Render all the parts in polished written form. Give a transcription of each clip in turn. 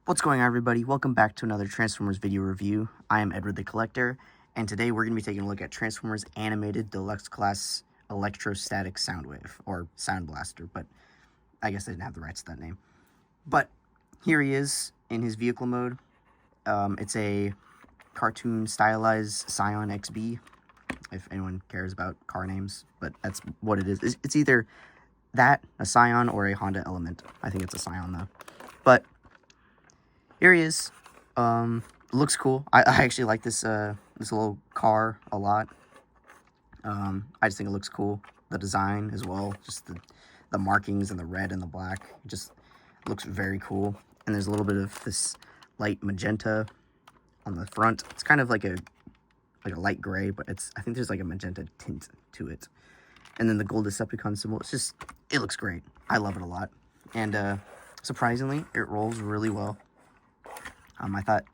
What's going on, everybody? Welcome back to another Transformers video review. I am Edward the Collector, and today we're going to be taking a look at Transformers Animated Deluxe Class Electrostatic Soundwave, or Sound Blaster, but I guess they didn't have the rights to that name. But here he is in his vehicle mode. It's a cartoon stylized Scion XB, if anyone cares about car names, but that's what it is. It's either that, a Scion, or a Honda Element. I think it's a Scion, though. But here he is. Looks cool. I actually like this this little car a lot. I just think it looks cool. The design as well, just the markings and the red and the black, it just looks very cool. And there's a little bit of this light magenta on the front. It's kind of like a light gray, but I think there's like a magenta tint to it. And then the gold Decepticon symbol. It looks great. I love it a lot. And surprisingly, it rolls really well. I thought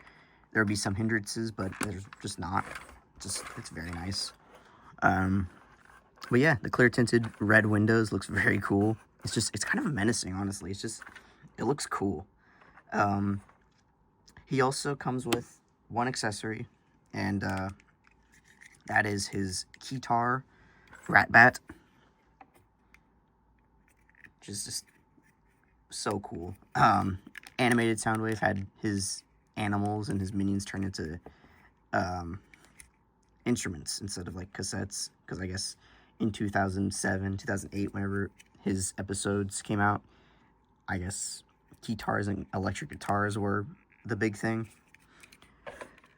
there would be some hindrances, but there's just not. It's very nice. But yeah, the clear tinted red windows looks very cool. It's kind of menacing, honestly. It looks cool. He also comes with one accessory, and that is his keytar Ratbat, which is just so cool. Animated Soundwave had his animals and his minions turn into instruments instead of like cassettes, because I guess in 2007, 2008, whenever his episodes came out, I guess guitars and electric guitars were the big thing.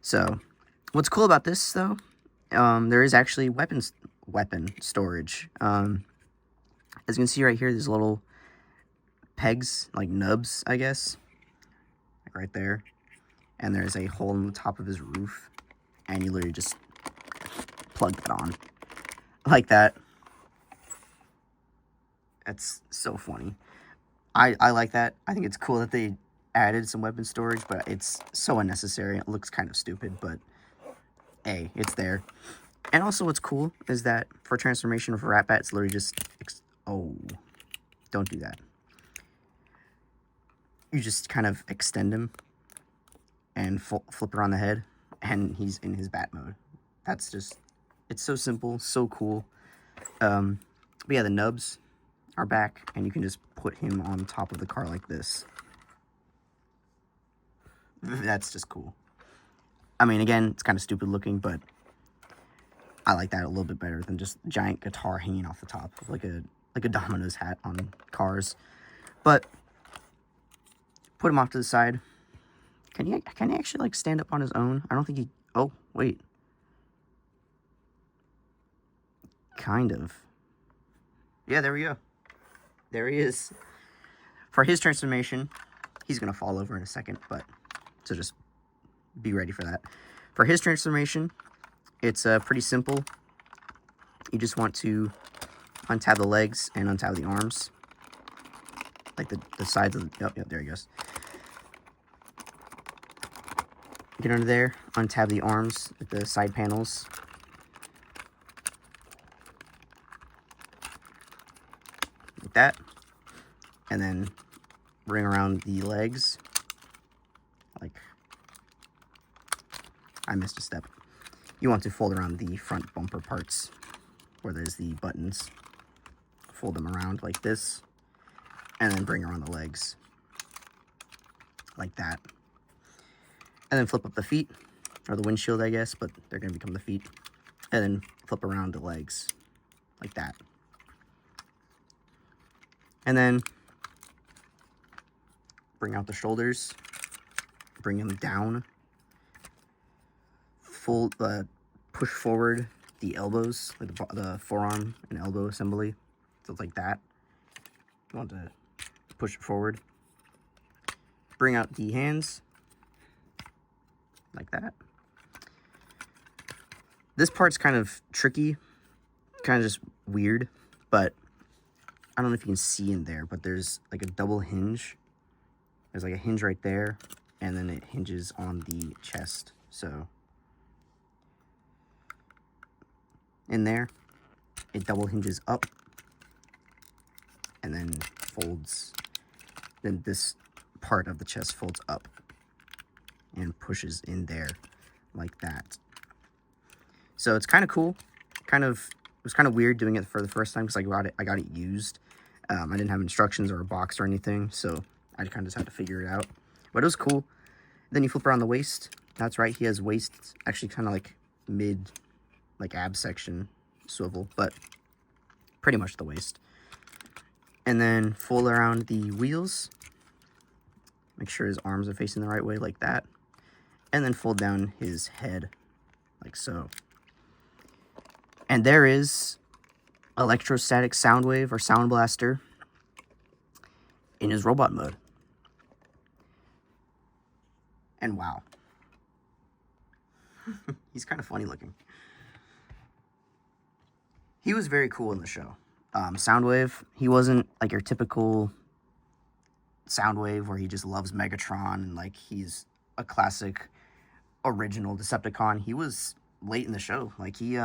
So what's cool about this, though, there is actually weapon storage. As you can see right here, there's little pegs, like nubs, I guess, like right there. And there's a hole in the top of his roof, and you literally just plug that on like that. That's so funny. I like that. I think it's cool that they added some weapon storage, but it's so unnecessary. It looks kind of stupid, but hey, it's there. And also what's cool is that for transformation of Ratbat, it's literally just... Oh, don't do that. You just kind of extend him and flip around the head, and he's in his bat mode. It's so simple, so cool. But yeah, the nubs are back, and you can just put him on top of the car like this. That's just cool. I mean, again, it's kind of stupid looking, but I like that a little bit better than just giant guitar hanging off the top, like a Domino's hat on cars. But put him off to the side. Can he actually, like, stand up on his own? I don't think he... Oh, wait. Kind of. Yeah, there we go. There he is. For his transformation, he's going to fall over in a second, but... So just be ready for that. For his transformation, it's pretty simple. You just want to untab the legs and untab the arms. Like the sides of the... Yep, there he goes. Get under there, untab the arms with the side panels. Like that. And then bring around the legs. Like, I missed a step. You want to fold around the front bumper parts where there's the buttons. Fold them around like this. And then bring around the legs. Like that. And then flip up the feet, or the windshield, I guess, but they're going to become the feet. And then flip around the legs, like that. And then bring out the shoulders, bring them down, push forward the elbows, like the forearm and elbow assembly, so it's like that. You want to push it forward. Bring out the hands. Like that. This part's kind of tricky, kind of just weird, but I don't know if you can see in there, but there's like a double hinge. There's like a hinge right there, and then it hinges on the chest. So in there, it double hinges up and then folds. Then this part of the chest folds up and pushes in there like that. So it's kind of cool. It was kind of weird doing it for the first time because I got it used. I didn't have instructions or a box or anything, so I kind of just had to figure it out. But it was cool. Then you flip around the waist. That's right, he has waist actually kind of like mid, like ab section swivel, but pretty much the waist. And then fold around the wheels. Make sure his arms are facing the right way like that. And then fold down his head like so. And there is Electrostatic Soundwave or Sound Blaster in his robot mode. And wow. He's kind of funny looking. He was very cool in the show. Soundwave, he wasn't like your typical Soundwave where he just loves Megatron and like he's a classic original Decepticon. He was late in the show. Like he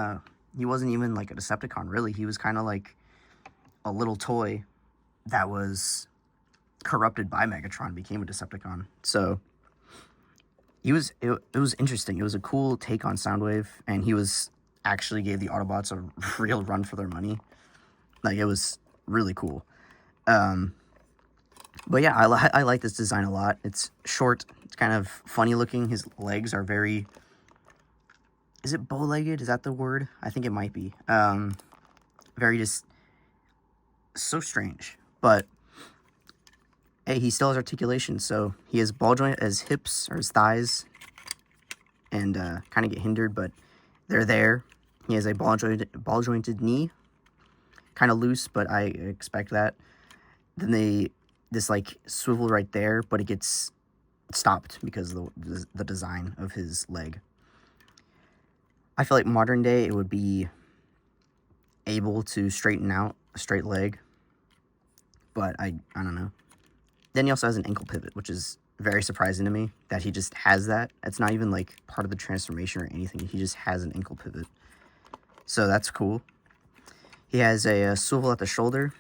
wasn't even like a Decepticon really. He was kind of like a little toy that was corrupted by Megatron, became a Decepticon. So it was interesting. It was a cool take on Soundwave, and he was actually gave the Autobots a real run for their money. Like, it was really cool. But yeah, I like this design a lot. It's short. It's kind of funny looking. His legs are very... Is it bow-legged? Is that the word? I think it might be. Very just... So strange. But, hey, he still has articulation. So, he has ball joint as hips, or his thighs. And kind of get hindered, but they're there. He has a ball-jointed knee. Kind of loose, but I expect that. Then this like swivel right there, but it gets stopped because of the design of his leg. I feel like modern day it would be able to straighten out a straight leg, but I don't know. Then he also has an ankle pivot, which is very surprising to me that he just has that. It's not even like part of the transformation or anything. He just has an ankle pivot, so that's cool. He has a swivel at the shoulder.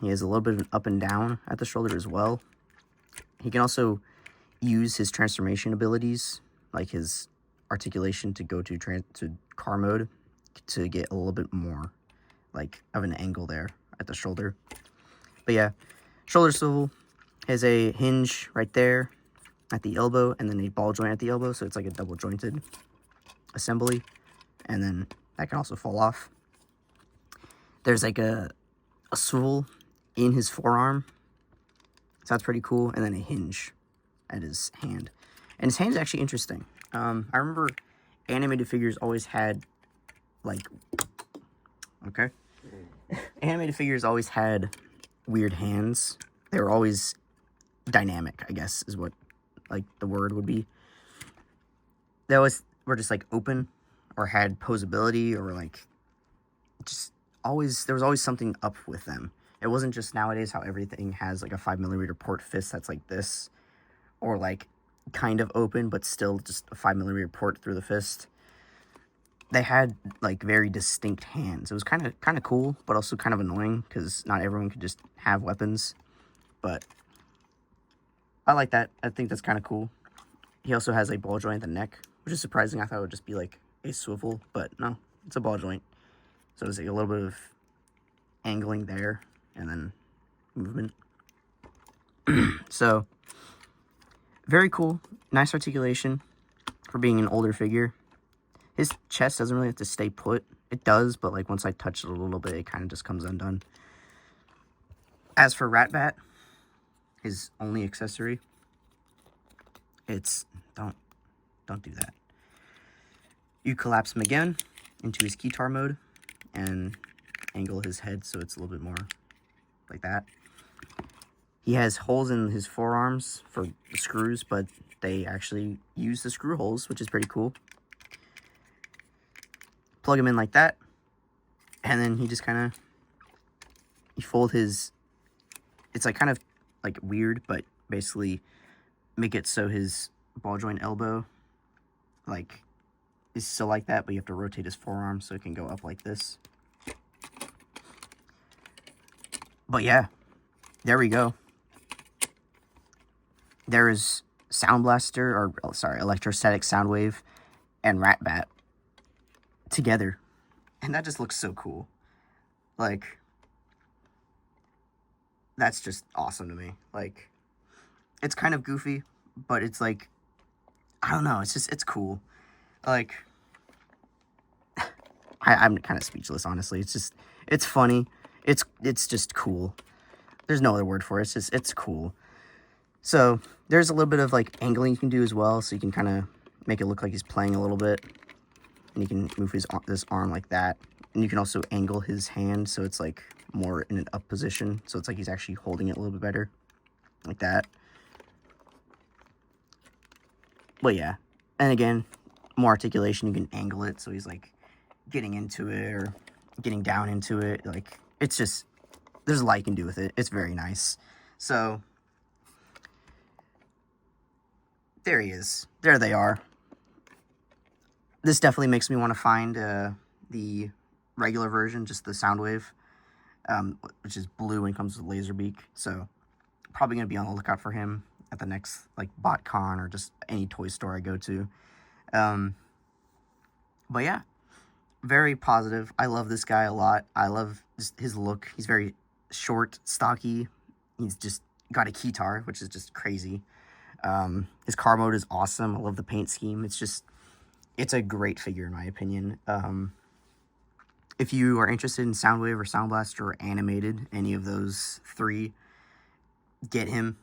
He has a little bit of an up and down at the shoulder as well. He can also use his transformation abilities, like his articulation, to go to car mode to get a little bit more like of an angle there at the shoulder. But yeah, shoulder swivel has a hinge right there at the elbow, and then a ball joint at the elbow, so it's like a double jointed assembly, and then that can also fall off. There's like a swivel in his forearm, so that's pretty cool, and then a hinge at his hand. And his hand is actually interesting. I remember animated figures always had, like, okay? Animated figures always had weird hands. They were always dynamic, I guess, is what, like, the word would be. They always were just, like, open, or had posability, or, like, just always, there was always something up with them. It wasn't just nowadays how everything has, like, a 5mm port fist that's like this, or, like, kind of open, but still just a 5mm port through the fist. They had, like, very distinct hands. It was kind of cool, but also kind of annoying, because not everyone could just have weapons. But I like that. I think that's kind of cool. He also has a ball joint at the neck, which is surprising. I thought it would just be, like, a swivel, but no, it's a ball joint. So there's like a little bit of angling there, and then movement. So, very cool. Nice articulation for being an older figure. His chest doesn't really have to stay put. It does, but like once I touch it a little bit, it kind of just comes undone. As for Ratbat, his only accessory, it's... Don't do that. You collapse him again into his keytar mode and angle his head so it's a little bit more like that. He has holes in his forearms for the screws, but they actually use the screw holes, which is pretty cool. Plug him in like that, and then he just kind of, you fold his, it's like kind of like weird, but basically make it so his ball joint elbow like is still like that, but you have to rotate his forearm so it can go up like this. But yeah, there we go. There is Sound Blaster, or sorry, Electrostatic Soundwave, and Ratbat together. And that just looks so cool. Like, that's just awesome to me. Like, it's kind of goofy, but it's like, I don't know, it's cool. Like, I'm kind of speechless, honestly. It's funny. It's just cool. There's no other word for it. It's cool. So there's a little bit of like angling you can do as well, so you can kind of make it look like he's playing a little bit, and you can move this arm like that, and you can also angle his hand so it's like more in an up position, so it's like he's actually holding it a little bit better, like that. But yeah, and again, more articulation. You can angle it so he's like getting into it or getting down into it. Like, it's just, there's a lot you can do with it. It's very nice. So there he is. There they are. This definitely makes me want to find the regular version, just the Soundwave, which is blue and comes with laser beak. So probably going to be on the lookout for him at the next like BotCon or just any toy store I go to. But yeah, very positive. I love this guy a lot. I love just his look. He's very short, stocky. He's just got a keytar, which is just crazy. His car mode is awesome. I love the paint scheme. It's a great figure in my opinion. If you are interested in Soundwave or Sound Blaster or Animated, any of those three, get him.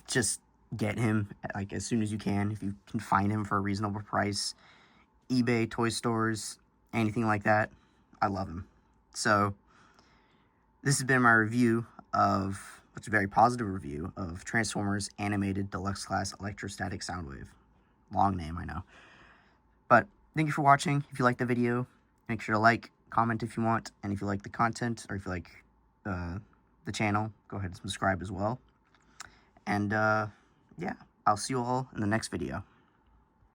Just get him like as soon as you can. If you can find him for a reasonable price, eBay, toy stores, anything like that, I love him. So this has been my review of, it's a very positive review of Transformers Animated Deluxe Class Electrostatic Soundwave. Long name, I know. But thank you for watching. If you liked the video, make sure to like, comment if you want, and if you like the content, or if you like the channel, go ahead and subscribe as well. And yeah, I'll see you all in the next video.